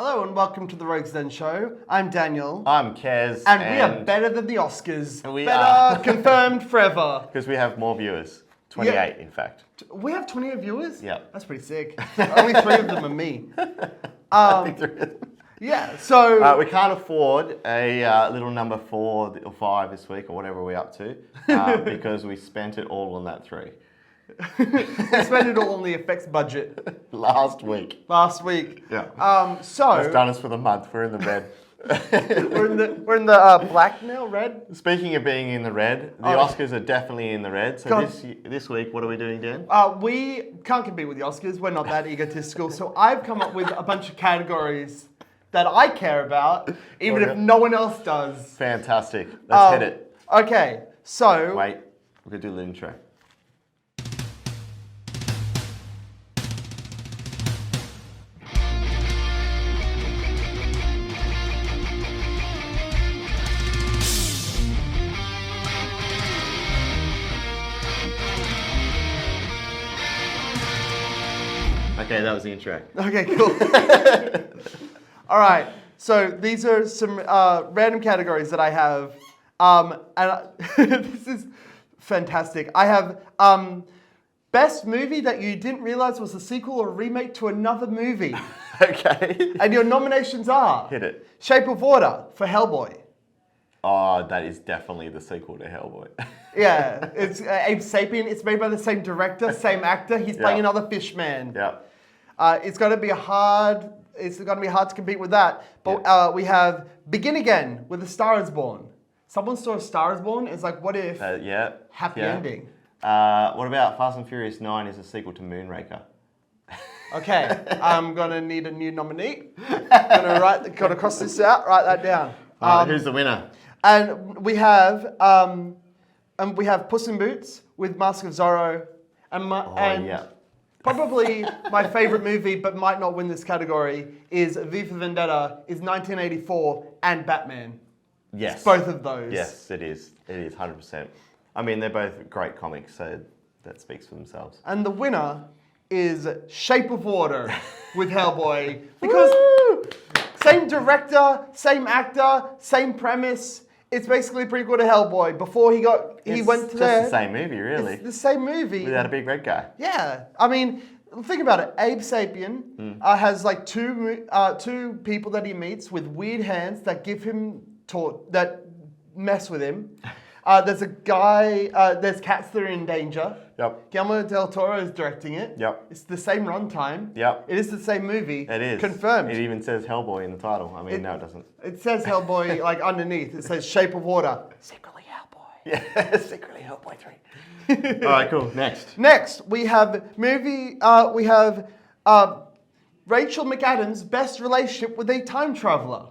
Hello and welcome to the Rogues Den Show. I'm Daniel. I'm Kez. And we are better than the Oscars. We better, are. Confirmed forever. Because we have more viewers. 28, Yeah. in fact. We have 28 viewers? Yeah. That's pretty sick. Only 3 of them are me. Yeah, so... we can't afford a little number 4 or 5 this week, or whatever we're up to, because we spent it all on that 3. we spent it all on the effects budget. Last week. Yeah. So... That's done us for the month. We're in the red. we're in the black now, red. Speaking of being in the red, the Oscars are definitely in the red. So this week, what are we doing, Dan? We can't compete with the Oscars. We're not that egotistical. So I've come up with a bunch of categories that I care about, even if no one else does. Fantastic. Let's hit it. Okay, so... Wait, we're going to do the intro. Okay, that was the intro. Okay, cool. All right, so these are some random categories that I have. This is fantastic. I have best movie that you didn't realize was a sequel or remake to another movie. Okay. And your nominations are... Hit it. Shape of Water for Hellboy. Oh, that is definitely the sequel to Hellboy. Yeah, it's Abe Sapien. It's made by the same director, same actor. He's playing another fish man. Yeah. It's going to be hard to compete with that. But we have Begin Again with A Star Is Born. Someone saw A Star Is Born. It's like, what if? Happy ending. What about Fast and Furious 9 is a sequel to Moonraker? Okay, I'm going to need a new nominee. Got to cross this out. Write that down. Who's the winner? And we have Puss in Boots with Mask of Zorro, probably my favorite movie, but might not win this category, is V for Vendetta, is 1984, and Batman. Yes. It's both of those. Yes, it is. It is, 100%. I mean, they're both great comics, so that speaks for themselves. And the winner is Shape of Water with Hellboy. Because same director, same actor, same premise. It's basically a prequel to Hellboy. Before he went to there. It's the same movie, really. It's the same movie. Without a big red guy. Yeah. I mean, think about it. Abe Sapien has like two people that he meets with weird hands that give him that mess with him. There's a guy, there's cats that are in danger. Yep. Guillermo del Toro is directing it. Yep. It's the same runtime. Yep. It is the same movie. It is. Confirmed. It even says Hellboy in the title. I mean, no, it doesn't. It says Hellboy like underneath. It says Shape of Water. Secretly Hellboy. Yeah, secretly Hellboy 3. All right, cool. Next, we have Rachel McAdams' best relationship with a time traveler.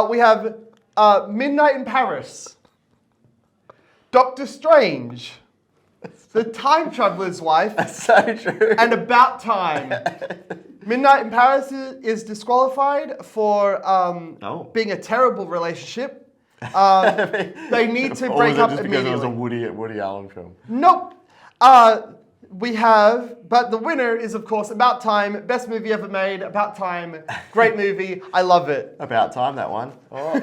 We have Midnight in Paris, Doctor Strange, The Time Traveler's Wife, That's so true. and About Time. Midnight in Paris is disqualified for being a terrible relationship. They need to break up immediately. Because it was a Woody Allen film? Nope. But the winner is, of course, About Time. Best movie ever made. About Time. Great movie. I love it. About time, that one. Oh.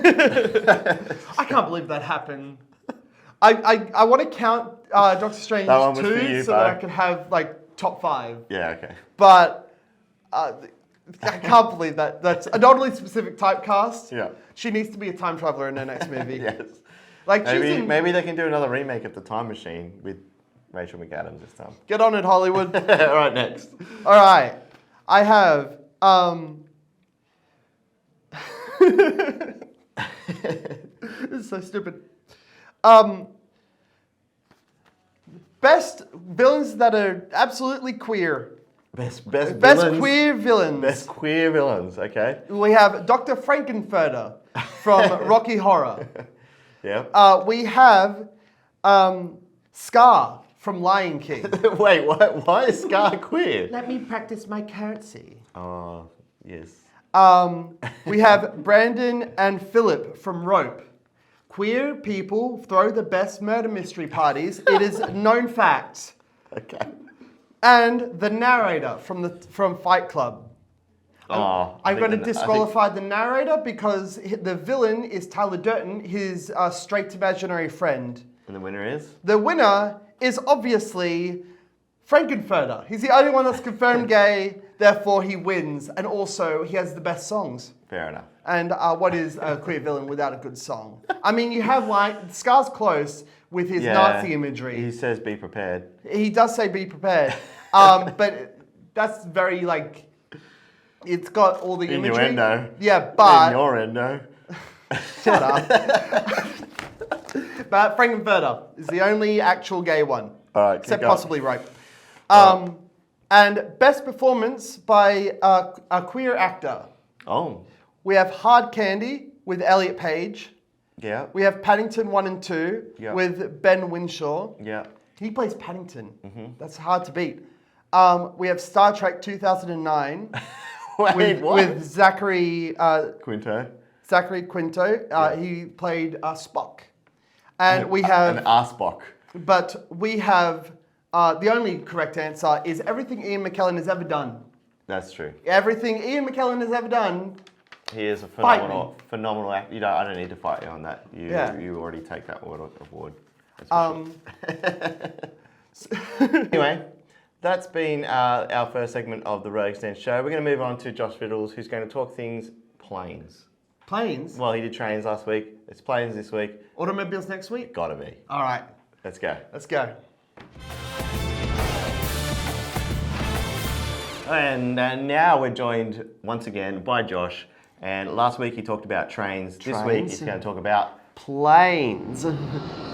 I can't believe that happened. I want to count Doctor Strange 2 so that I can have like top 5. Yeah, okay. But I can't believe that. That's an oddly specific typecast. Yeah. She needs to be a time traveler in her next movie. Yes. Like maybe they can do another remake of The Time Machine with Rachel McAdams this time. Get on it, Hollywood. All right, next. All right. I have... This is so stupid. Best villains that are absolutely queer. Best queer villains. Best queer villains, okay. We have Dr. Frankenfurter from Rocky Horror. Yeah. We have Scar from Lion King. Wait, why is Scar queer? Let me practice my curtsy. Oh, yes. We have Brandon and Philip from Rope. Queer people throw the best murder mystery parties. It is known fact. Okay. And the narrator from Fight Club. I'm going to disqualify the narrator because the villain is Tyler Durden, his straight imaginary friend. And the winner is? The winner is obviously Frankenfurter. He's the only one that's confirmed gay, therefore he wins. And also, he has the best songs. Fair enough. And what is a queer villain without a good song? I mean, you have Scar's close with his Nazi imagery. He says be prepared. He does say be prepared. But that's very it's got all the imagery. Innuendo. Yeah, but... Innuendo. Shut up. But Frankenfurter is the only actual gay one. All right, except possibly rape. And best performance by a queer actor. Oh. We have Hard Candy with Elliot Page. Yeah. We have Paddington 1 and 2 with Ben Winshaw. Yeah. He plays Paddington. That's hard to beat. We have Star Trek 2009 Wait, what? with Zachary Quinto. Zachary Quinto. He played Spock. And we have... An Arspock. But we have... the only correct answer is everything Ian McKellen has ever done. That's true. Everything Ian McKellen has ever done. He is a phenomenal actor. I don't need to fight you on that. You already take that award. Anyway, that's been our first segment of the Road Extend show. We're going to move on to Josh Fiddles, who's going to talk things planes. Planes? Well, he did trains last week. It's planes this week. Automobiles next week? Gotta be. All right. Let's go. Let's go. And now we're joined once again by Josh. And last week he talked about trains. This week he's going to talk about planes.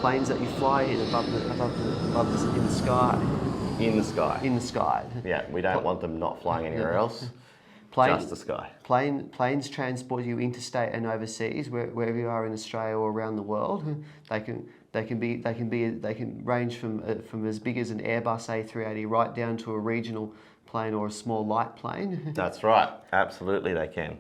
Planes that you fly in in the sky. In the sky. In the sky. Yeah, we don't want them not flying anywhere else. Just the sky. Planes transport you interstate and overseas, wherever you are in Australia or around the world. They can range from as big as an Airbus A380 right down to a regional plane or a small light plane. That's right. Absolutely, they can.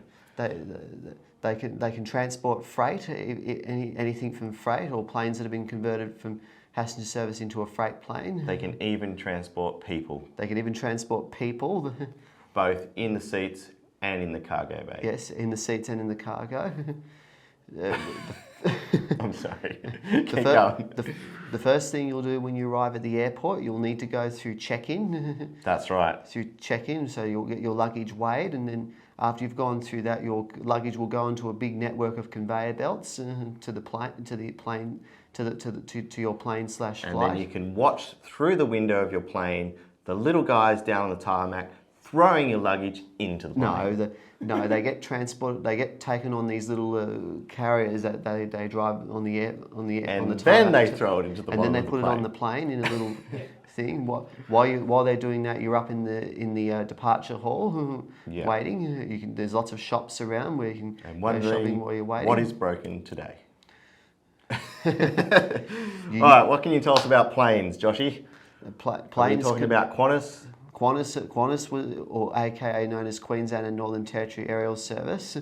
They can transport freight, anything from freight or planes that have been converted from passenger service into a freight plane. They can even transport people. They can even transport people. Both in the seats and in the cargo bay. Yes, in the seats and in the cargo. I'm sorry. Keep going. The first thing you'll do when you arrive at the airport, you'll need to go through check-in. That's right. Through check-in, so you'll get your luggage weighed, and then after you've gone through that, your luggage will go into a big network of conveyor belts to your plane/flight. And then you can watch through the window of your plane the little guys down on the tarmac throwing your luggage into the plane. No, they get transported. They get taken on these little carriers that they drive on the tarmac. And then they throw it into the. And then they put it on the plane in a little thing. While they're doing that, you're up in the departure hall waiting. There's lots of shops around where you can go shopping while you're waiting. What is broken today? All right, what can you tell us about planes, Joshy? Planes. Are you talking about Qantas? Qantas, or AKA known as Queensland and Northern Territory Aerial Service,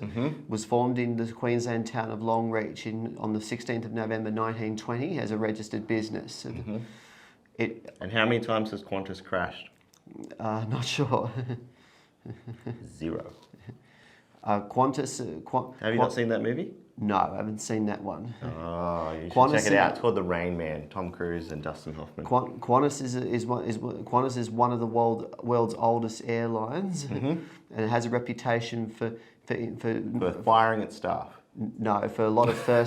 was formed in the Queensland town of Longreach on the 16th of November 1920 as a registered business. And how many times has Qantas crashed? Not sure. 0. Qantas. Have you not seen that movie? No, I haven't seen that one. Oh, you should check it out. It's called The Rain Man. Tom Cruise and Dustin Hoffman. Qantas is one of the world's oldest airlines, and it has a reputation for firing its staff. No, for a lot of a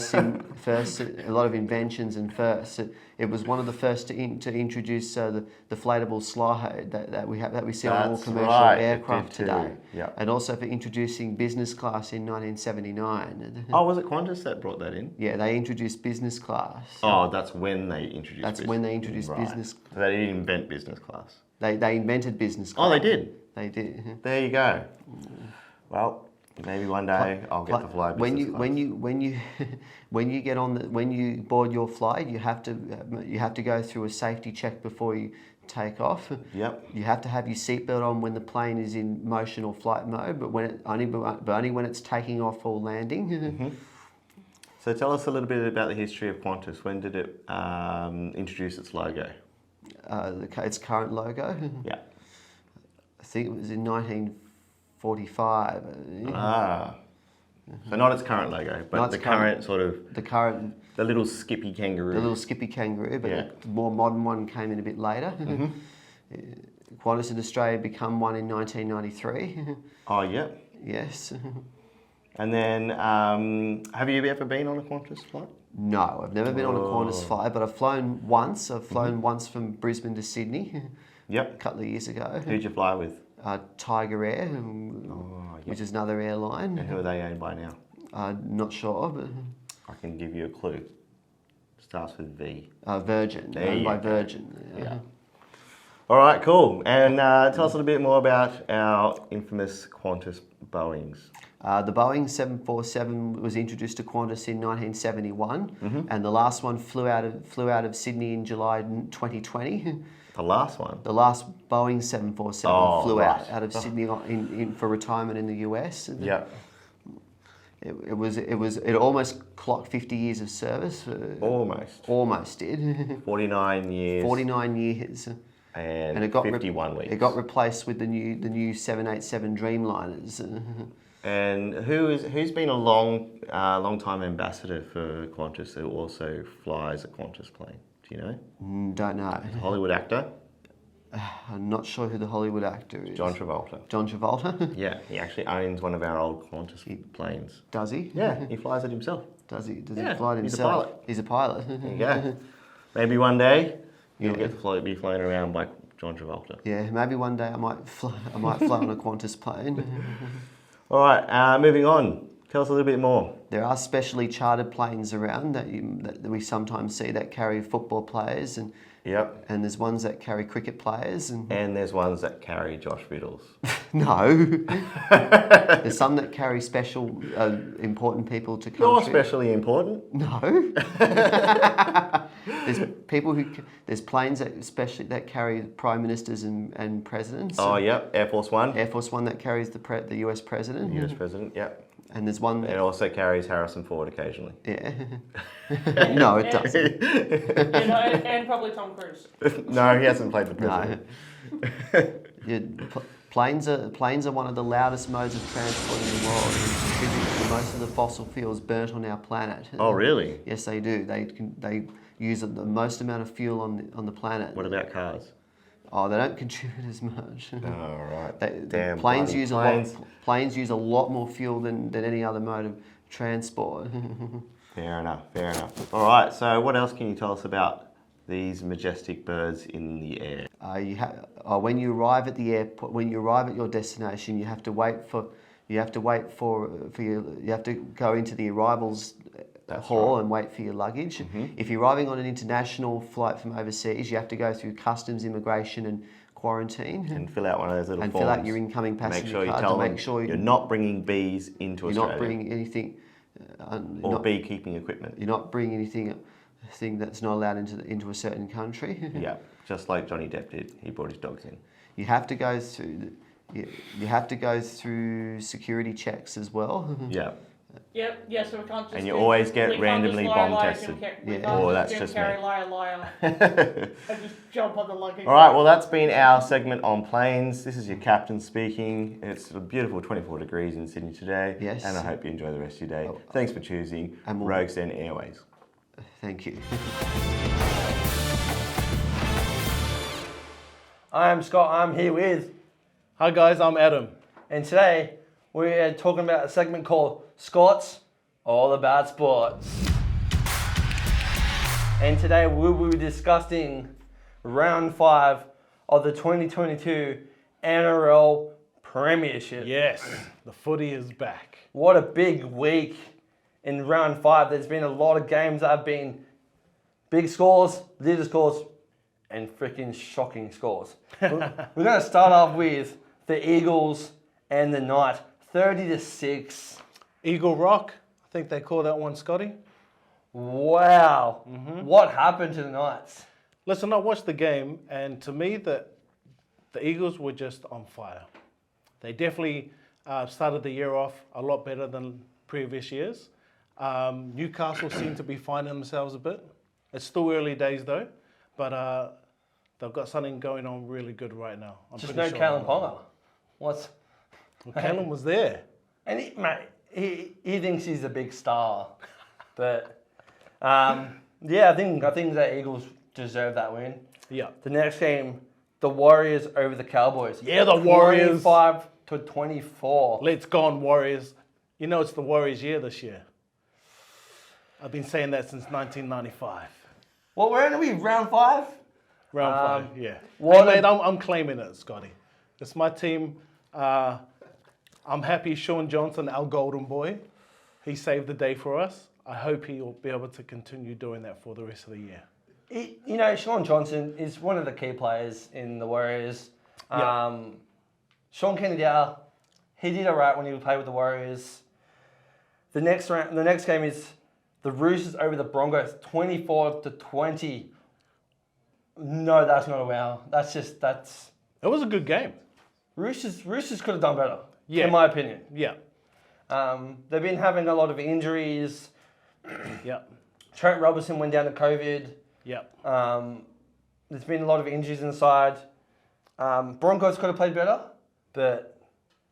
lot of inventions and firsts. It was one of the first to introduce the deflatable slide that we see on all commercial aircraft today. Yeah. And also for introducing business class in 1979. Oh, was it Qantas that brought that in? Yeah, they introduced business class. Oh, that's when they introduced. Business. So they didn't invent business class. They invented business class. Oh, they did. They did. There you go. Well. Maybe one day I'll get to fly business class. When you board your flight, you have to go through a safety check before you take off. Yep. You have to have your seatbelt on when the plane is in motion or flight mode, but only when it's taking off or landing. So tell us a little bit about the history of Qantas. When did it introduce its logo? Its current logo. Yeah. I think it was in 45. So not its current logo, but Not the its current sort of, the little skippy kangaroo. little skippy kangaroo, but the more modern one came in a bit later. Qantas in Australia become one in 1993. Oh, yeah. Yes. And then, have you ever been on a Qantas flight? No, I've never been on a Qantas flight, but I've flown once. I've flown once from Brisbane to Sydney Yep. a couple of years ago. Who'd you fly with? Tiger Air, Yep. which is another airline. And who are they owned by now? Not sure, but I can give you a clue. Starts with V. Virgin, There owned you by go. Virgin. Yeah. All right, cool. And tell us a little bit more about our infamous Qantas Boeings. The Boeing 747 was introduced to Qantas in 1971, and the last one flew out of Sydney in July 2020. The last one? The last Boeing 747 flew right. out of Sydney for retirement in the US. Yeah. It almost clocked 50 years of service. Almost did. 49 years. 49 years. And it got 51 weeks. It got replaced with the new 787 Dreamliners. And who's been a long time ambassador for Qantas who also flies a Qantas plane? Do you know? Don't know. Hollywood actor? I'm not sure who the Hollywood actor is. John Travolta. John Travolta? Yeah, he actually owns one of our old Qantas planes. Does he? Yeah, he flies it himself. Does he? Does Yeah, he fly it he's a himself? pilot. He's a pilot. There you go. Maybe one day you'll Yeah. get to be flown around by John Travolta. Yeah, maybe one day I might fly on a Qantas plane. All right, moving on. Tell us a little bit more. There are specially chartered planes around that we sometimes see that carry football players, and Yep. there's ones that carry cricket players, and And there's ones that carry Josh Riddles. no, there's some that carry special important people to country. You're especially important. No. There's planes that carry prime ministers and presidents. Oh, yep. Air Force One. Air Force One that carries the US president. US president, yep. And there's one It that, also carries Harrison Ford occasionally. yeah. No, it doesn't. And probably Tom Cruise. No, he hasn't played the president. No. Yeah, planes are one of the loudest modes of transport in the world. They contribute to most of the fossil fuels burnt on our planet. Oh, really? Yes, they do. They use the most amount of fuel on the planet. What about cars? Oh, they don't contribute as much. Oh, right. Damn, bloody planes use a lot more fuel than any other mode of transport. Fair enough, fair enough. All right, so what else can you tell us about these majestic birds in the air? When you arrive at the airport, when you arrive at your destination, you have to go into the arrivals hall and wait for your luggage. If you're arriving on an international flight from overseas, you have to go through customs, immigration, and quarantine. And fill out one of those little and forms. fill out your incoming passenger Make sure you card tell to them make sure you're not bringing bees into you're Australia. not bringing anything. Or beekeeping equipment. You're not bringing anything that's not allowed into a certain country. Yeah, just like Johnny Depp did. He brought his dogs in. You have to go through. You have to go through security checks as well. Yeah. Yep, yeah, so we can't just And you always get randomly bomb tested. Oh, that's just me. Liar, and just jump on the luggage. All right, well, that's been our segment on planes. This is your captain speaking. It's a beautiful 24 degrees in Sydney today. Yes. And I hope you enjoy the rest of your day. Thanks for choosing Rogues Den Airways. Thank you. I'm Scott. I'm here with, Hi guys, I'm Adam. and today we're talking about a segment called Scott's All About Sports. And today we will be discussing round 5 of the 2022 NRL Premiership. Yes, the footy is back. What a big week in round 5. There's been a lot of games that have been big scores, little scores, and freaking shocking scores. We're going to start off with the Eagles and the Knights, 30-6. Eagle Rock, I think they call that one Scotty. Wow. What happened to the Knights? Listen, I watched the game, and to me, the Eagles were just on fire. They definitely started the year off a lot better than previous years. Newcastle seem to be finding themselves a bit. It's still early days though, but they've got something going on really good right now. I'm Just pretty no sure. Kalen Ponga. What's Well, Kalen was there. And he thinks he's a big star. But yeah, I think the Eagles deserve that win. Yeah. The next game, the Warriors over the Cowboys. Yeah, the Warriors. 25-24. Let's go on, Warriors. You know it's the Warriors' year this year. I've been saying that since 1995. Well, we're only round 5. Round 5, yeah. what Hey, a- mate, I'm claiming it, Scotty. It's my team. I'm happy Sean Johnson, our golden boy, he saved the day for us. I hope he'll be able to continue doing that for the rest of the year. You know, Sean Johnson is one of the key players in the Warriors. Yeah. Sean Kennedy, he did all right when he played with the Warriors. The next game is the Roosters over the Broncos, 24-20. No, that's not a wow. That's. It was a good game. Roosters could have done better, Yeah. in my opinion. Yeah. They've been having a lot of injuries. Yeah. Trent Robinson went down to COVID. Yeah. There's been a lot of injuries inside. Broncos could have played better, but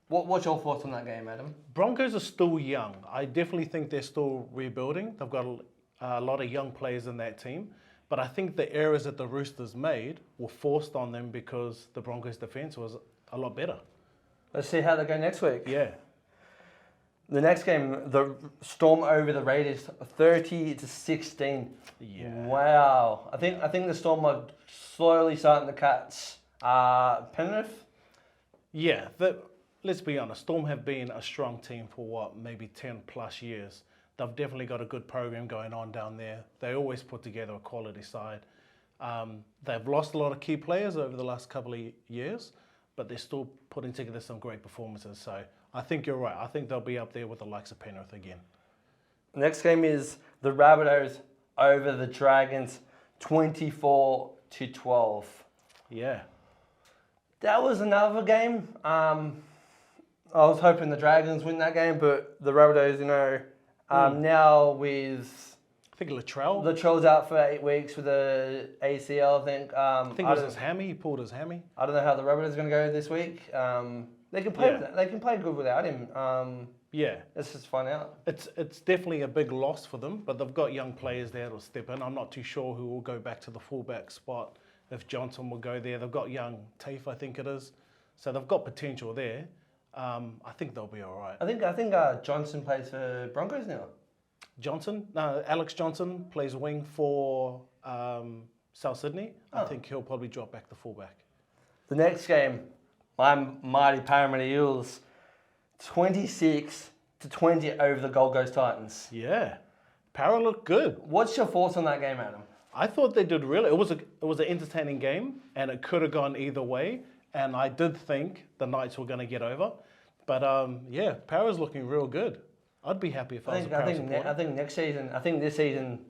what's your thoughts on that game, Adam? Broncos are still young. I definitely think they're still rebuilding. They've got a lot of young players in that team. But I think the errors that the Roosters made were forced on them because the Broncos' defense was a lot better. Let's see how they go next week. Yeah. The next game, the Storm over the Raiders, 30-16. Yeah. Wow. I think the Storm are slowly starting to catch Penrith. Yeah. Let's be honest. Storm have been a strong team for maybe 10 plus years. They've definitely got a good program going on down there. They always put together a quality side. They've lost a lot of key players over the last couple of years, but they're still putting together some great performances. So I think you're right. I think they'll be up there with the likes of Penrith again. Next game is the Rabbitohs over the Dragons, 24-12. Yeah. That was another game. I was hoping the Dragons win that game, but the Rabbitohs, now with I think Latrell. Latrell's out for 8 weeks with a ACL, I think. I think it was his hammy. He pulled his hammy. I don't know how the Rabbitohs are going to go this week. They can play. They can play good without him. Yeah. Let's just find out. It's definitely a big loss for them, but they've got young players there that'll step in. I'm not too sure who will go back to the fullback spot. If Johnson will go there, they've got young Tafe, I think it is. So they've got potential there. I think they'll be all right. I think Johnson plays for Broncos now. Alex Johnson plays wing for South Sydney. I think he'll probably drop back to fullback. The next game, my mighty Parramatta Eels, 26-20 over the Gold Coast Titans. Yeah, Para looked good. What's your thoughts on that game, Adam? I thought they did really. It was an entertaining game, and it could have gone either way. And I did think the Knights were going to get over, but Para's looking real good. I'd be happy if I was a Para supporter. I think next season. I think this season.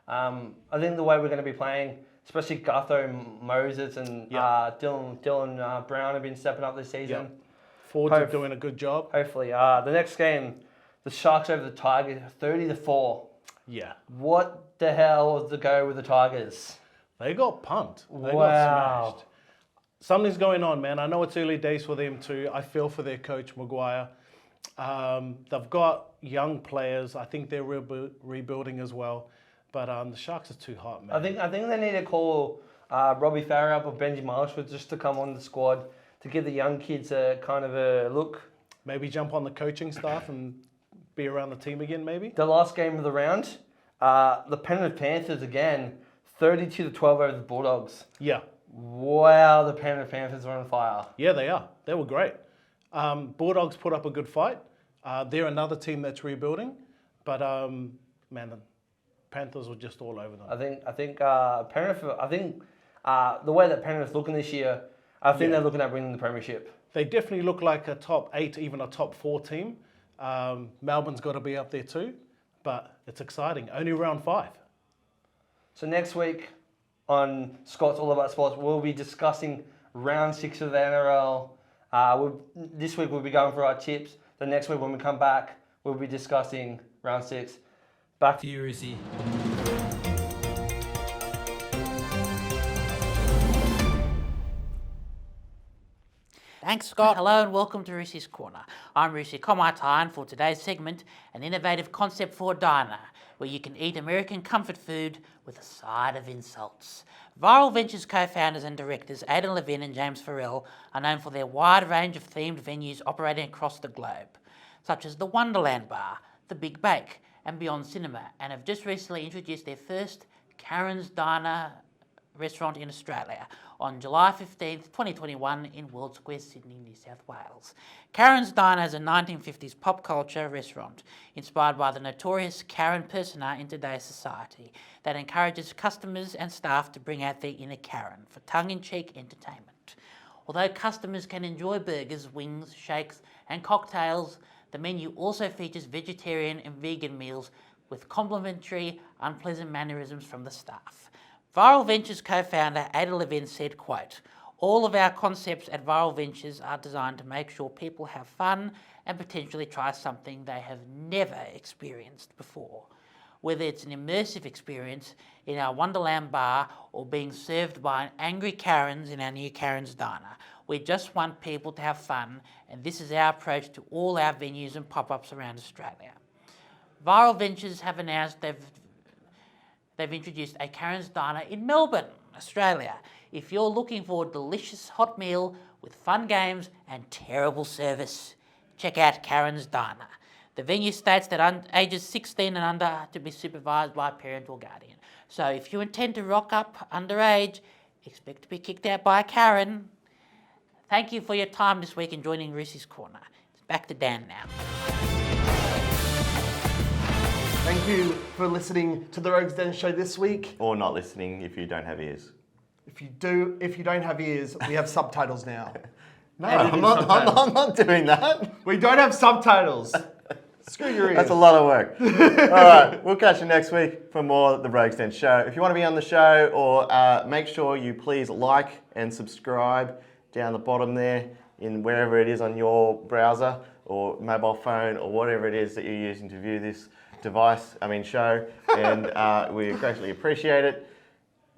I think the way we're going to be playing, especially Gutho, Moses, and Dylan Brown have been stepping up this season. Yeah. Fords are doing a good job. Hopefully, the next game, the Sharks over the Tigers, 30-4. Yeah. What the hell was the go with the Tigers? They got pumped. They Wow. got smashed. Something's going on, man. I know it's early days for them too. I feel for their coach, Maguire. They've got young players. I think they're rebuilding as well. But the Sharks are too hot, man. I think they need to call Robbie Farah up or Benji Marshall just to come on the squad to give the young kids a kind of a look. Maybe jump on the coaching staff and be around the team again, maybe. The last game of the round, the Penrith Panthers again, 32-12 over the Bulldogs. Yeah. Wow, the Penrith Panthers are on fire. Yeah, they are. They were great. Bulldogs put up a good fight. They're another team that's rebuilding, but man, the Panthers were just all over them. I think Penrith. I think the way that Penrith's looking this year, I think they're looking at winning the premiership. They definitely look like a top 8, even a top 4 team. Melbourne's got to be up there too, but it's exciting. Only round 5. So next week on Scott's All About Sports, we'll be discussing round 6 of the NRL. This week we'll be going for our tips. The next week when we come back, we'll be discussing round 6. Back to you, Rusi. Thanks, Scott. Hello and welcome to Rusi's Corner. I'm Rusi Komatai, and for today's segment, an innovative concept for a diner, where you can eat American comfort food with a side of insults. Viral Ventures co-founders and directors Aidan Levin and James Farrell are known for their wide range of themed venues operating across the globe, such as the Wonderland Bar, the Big Bake, and Beyond Cinema, and have just recently introduced their first Karen's Diner restaurant in Australia on July 15th, 2021 in World Square, Sydney, New South Wales. Karen's Diner is a 1950s pop culture restaurant inspired by the notorious Karen persona in today's society that encourages customers and staff to bring out their inner Karen for tongue-in-cheek entertainment. Although customers can enjoy burgers, wings, shakes and cocktails, the menu also features vegetarian and vegan meals with complimentary, unpleasant mannerisms from the staff. Viral Ventures co-founder Ada Levin said, quote, "All of our concepts at Viral Ventures are designed to make sure people have fun and potentially try something they have never experienced before. Whether it's an immersive experience in our Wonderland Bar or being served by an angry Karens in our new Karen's Diner, we just want people to have fun, and this is our approach to all our venues and pop-ups around Australia." Viral Ventures have announced they've introduced a Karen's Diner in Melbourne, Australia. If you're looking for a delicious hot meal with fun games and terrible service, check out Karen's Diner. The venue states that ages 16 and under are to be supervised by a parent or guardian. So if you intend to rock up underage, expect to be kicked out by a Karen. Thank you for your time this week in joining Rusi's Corner. It's back to Dan now. Thank you for listening to the Rogues Den show this week. Or not listening if you don't have ears. If you don't have ears, we have subtitles now. No, I'm not doing that. We don't have subtitles. Screw your ears. That's a lot of work. All right, we'll catch you next week for more of the Rogues Den show. If you want to be on the show, or make sure you please like and subscribe down the bottom there in wherever it is on your browser or mobile phone or whatever it is that you're using to view this show, and we greatly appreciate it.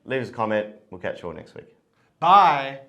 Leave us a comment. We'll catch you all next week. Bye.